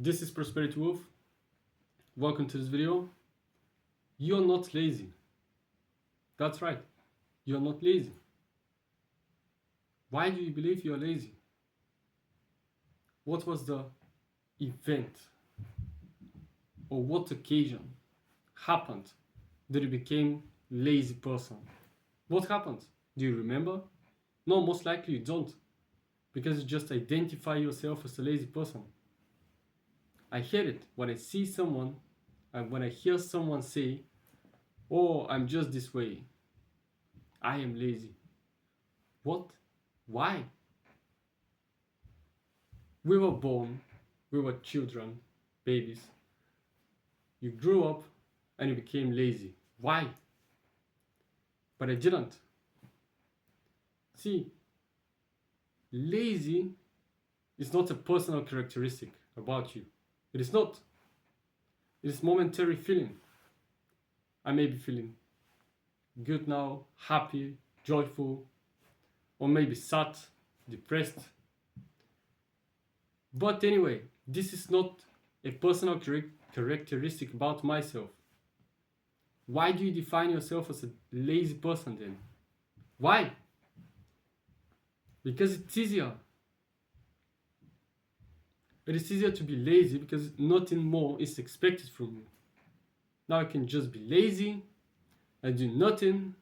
This is Prosperity Wolf. Welcome to this video. You're not lazy. That's right. You're not lazy. Why do you believe you're lazy? What was the event or what occasion happened that you became lazy person? What happened? Do you remember? No, most likely you don't, because you just identify yourself as a lazy person. I hate it when I see someone and when I hear someone say, "Oh, I'm just this way. I am lazy." What? Why? We were born, we were children, babies. You grew up and you became lazy. Why? But I didn't. See, lazy is not a personal characteristic about you. It is not. It is momentary feeling. I may be feeling good now, happy, joyful, or maybe sad, depressed. But anyway, this is not a personal characteristic about myself. Why do you define yourself as a lazy person then? Why? Because it's easier. It is easier to be lazy because nothing more is expected from you. Now I can just be lazy and do nothing.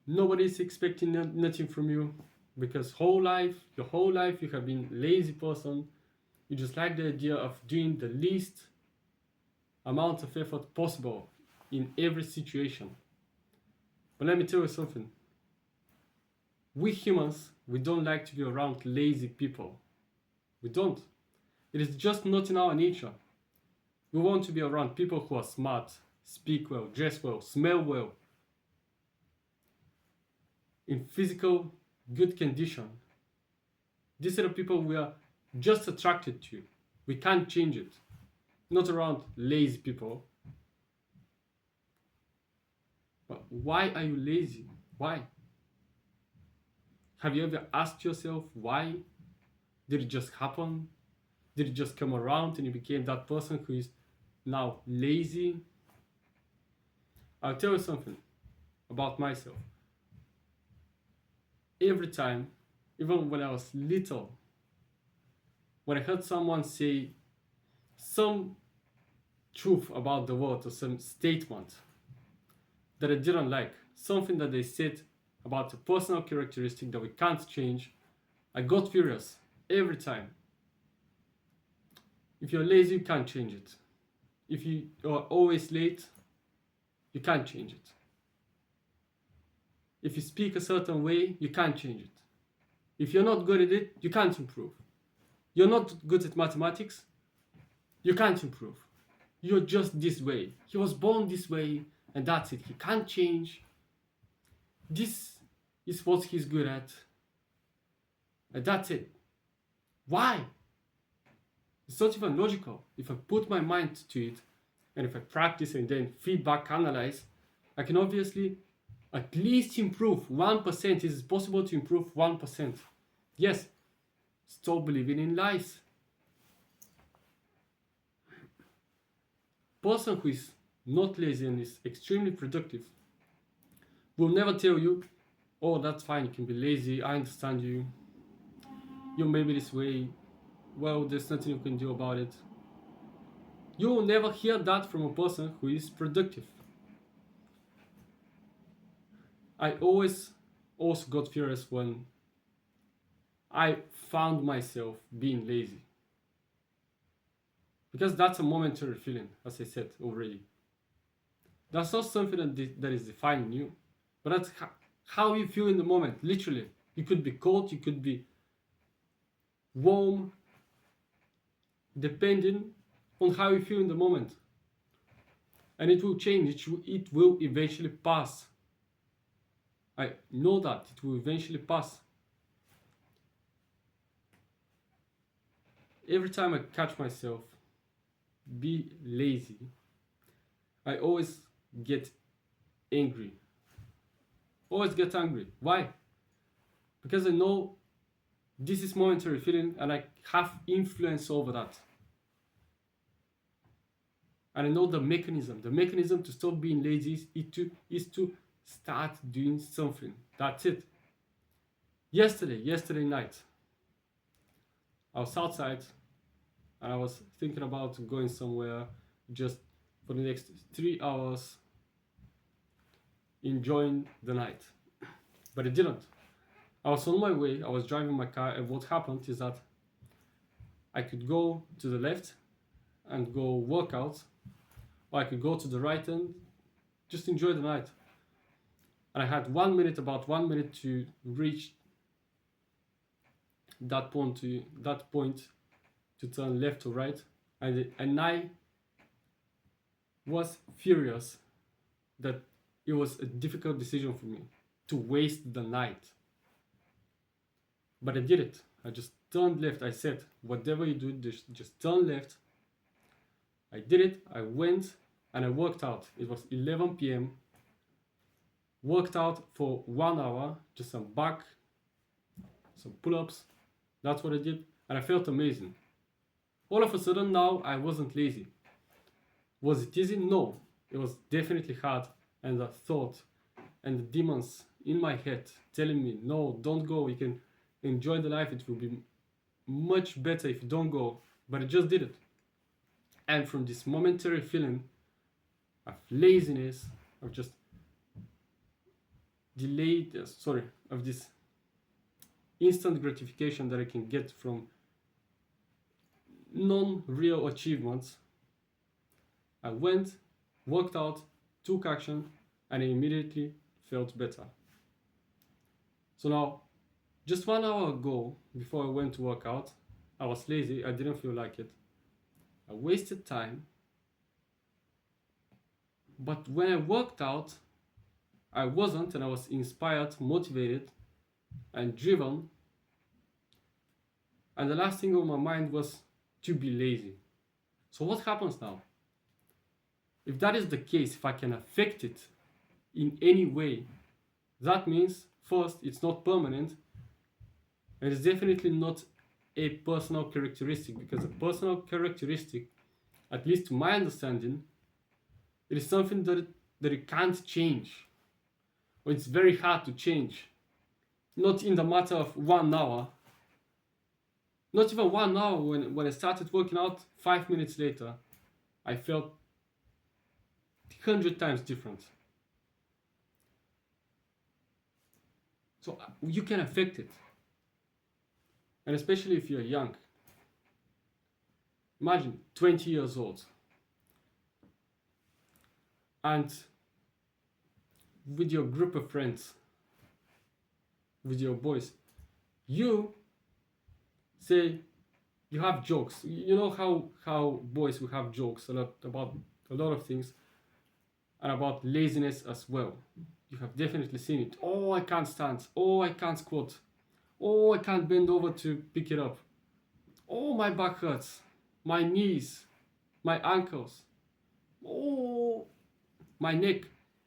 Nobody is expecting nothing from you because your whole life you have been lazy person. You just like the idea of doing the least amount of effort possible in every situation. But let me tell you something. We humans, we don't like to be around lazy people. We don't. It is just not in our nature. We want to be around people who are smart, speak well, dress well, smell well, in physical good condition. These are the people we are just attracted to. We can't change it. Not around lazy people. But why are you lazy? Why? Have you ever asked yourself why? Did it just happen? Did it just come around and you became that person who is now lazy? I'll tell you something about myself. Every time, even when I was little, when I heard someone say some truth about the world or some statement that I didn't like, something that they said about a personal characteristic that we can't change, I got furious every time. If you're lazy, you can't change it. If you are always late, you can't change it. If you speak a certain way, you can't change it. If you're not good at it, you can't improve. You're not good at mathematics, you can't improve. You're just this way. He was born this way, and that's it. He can't change. This is what he's good at, and that's it. Why? It's not even logical. If I put my mind to it, and if I practice and then feedback analyze, I can obviously at least improve 1%. It is possible to improve 1%. Yes, stop believing in lies. Person who is not lazy and is extremely productive will never tell you, "Oh, that's fine, you can be lazy, I understand you. You may be this way. Well, there's nothing you can do about it." You will never hear that from a person who is productive. I always also got furious when I found myself being lazy. Because that's a momentary feeling, as I said already. That's not something that is defining you, but that's how you feel in the moment, literally. You could be cold, you could be warm, depending on how you feel in the moment. And it will change, it will eventually pass. I know that it will eventually pass. Every time I catch myself be lazy, I always get angry. Always get angry. Why? Because I know This is momentary feeling, and I have influence over that. And I know the mechanism. The mechanism to stop being lazy is to start doing something. That's it. Yesterday night, I was outside and I was thinking about going somewhere just for the next 3 hours, enjoying the night. But I didn't. I was on my way, I was driving my car, and what happened is that I could go to the left and go work out, or I could go to the right and just enjoy the night. And I had about 1 minute to reach that point to turn left or right, and I was furious that it was a difficult decision for me to waste the night. But I did it. I just turned left. I said, whatever you do, just turn left. I did it. I went and I worked out. It was 11 p.m. Worked out for 1 hour, just some back, some pull-ups. That's what I did. And I felt amazing. All of a sudden now, I wasn't lazy. Was it easy? No. It was definitely hard. And the thought and the demons in my head telling me, no, don't go. You can enjoy the life. It will be much better if you don't go. But I just did it. And from this momentary feeling of laziness, of just of this instant gratification that I can get from non-real achievements, I went, worked out, took action, and I immediately felt better. So now, just 1 hour ago, before I went to work out, I was lazy, I didn't feel like it. I wasted time. But when I worked out, I wasn't, and I was inspired, motivated, and driven. And the last thing on my mind was to be lazy. So what happens now? If that is the case, if I can affect it in any way, that means, first, it's not permanent, and it's definitely not a personal characteristic, because a personal characteristic, at least to my understanding, it is something that it can't change, or it's very hard to change. Not in the matter of 1 hour. Not even 1 hour. When I started working out, 5 minutes later, I felt 100 times different. So you can affect it. And especially if you're young. Imagine 20 years old. And with your group of friends, with your boys, you say you have jokes. You know how boys will have jokes about a lot of things, and about laziness as well. You have definitely seen it. Oh, I can't stand. Oh, I can't squat. Oh, I can't bend over to pick it up. Oh, my back hurts. My knees, my ankles. Oh, my neck.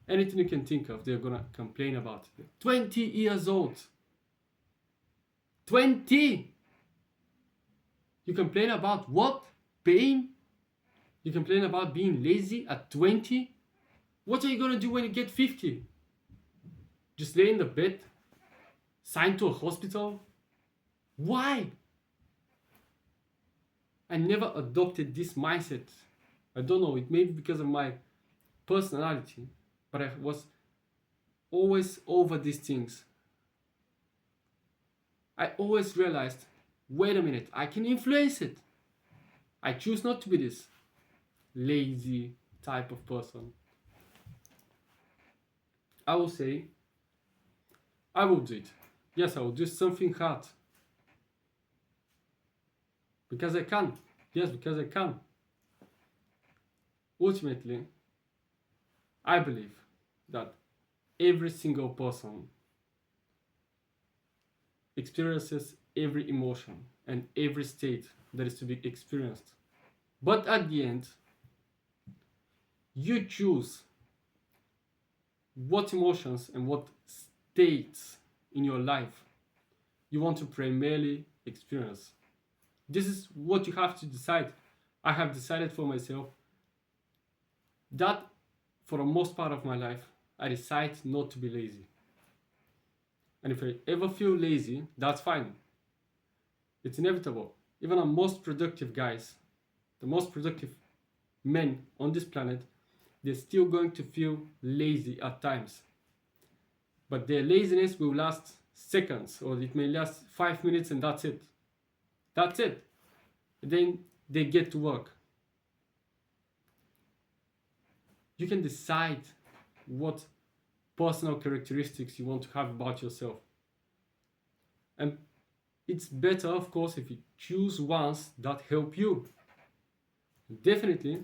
Anything you can think of, they're gonna complain about it. 20 years old. 20! You complain about what? Pain? You complain about being lazy at 20? What are you gonna do when you get 50? Just lay in the bed? Signed to a hospital? Why? I never adopted this mindset. I don't know, it may be because of my personality, but I was always over these things. I always realized, wait a minute, I can influence it. I choose not to be this lazy type of person. I will say, I will do it. Yes, I will do something hard. Because I can. Yes, because I can. Ultimately, I believe that every single person experiences every emotion and every state that is to be experienced. But at the end, you choose what emotions and what states in your life you want to primarily experience. This is what you have to decide. I have decided for myself that for the most part of my life, I decide not to be lazy. And if I ever feel lazy, that's fine. It's inevitable. Even the most productive guys, the most productive men on this planet, they're still going to feel lazy at times. But their laziness will last seconds, or it may last 5 minutes, and that's it. That's it. Then they get to work. You can decide what personal characteristics you want to have about yourself. And it's better, of course, if you choose ones that help you. Definitely,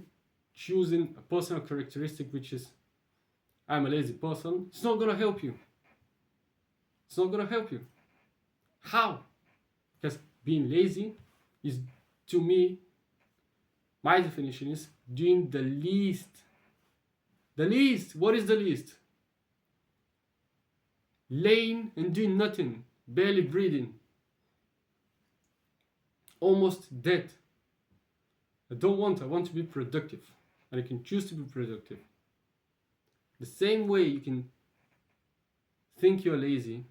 choosing a personal characteristic which is, I'm a lazy person, it's not going to help you. It's not going to help you. How? Because being lazy is, to me, my definition is doing the least. The least. What is the least? Laying and doing nothing, barely breathing, almost dead. I want to be productive, and I can choose to be productive. The same way you can think you're lazy,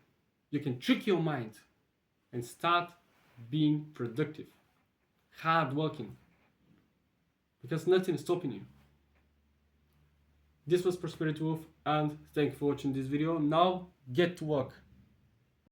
you can trick your mind and start being productive, hardworking, because nothing is stopping you. This was Prosperity Wolf, and thank you for watching this video. Now get to work.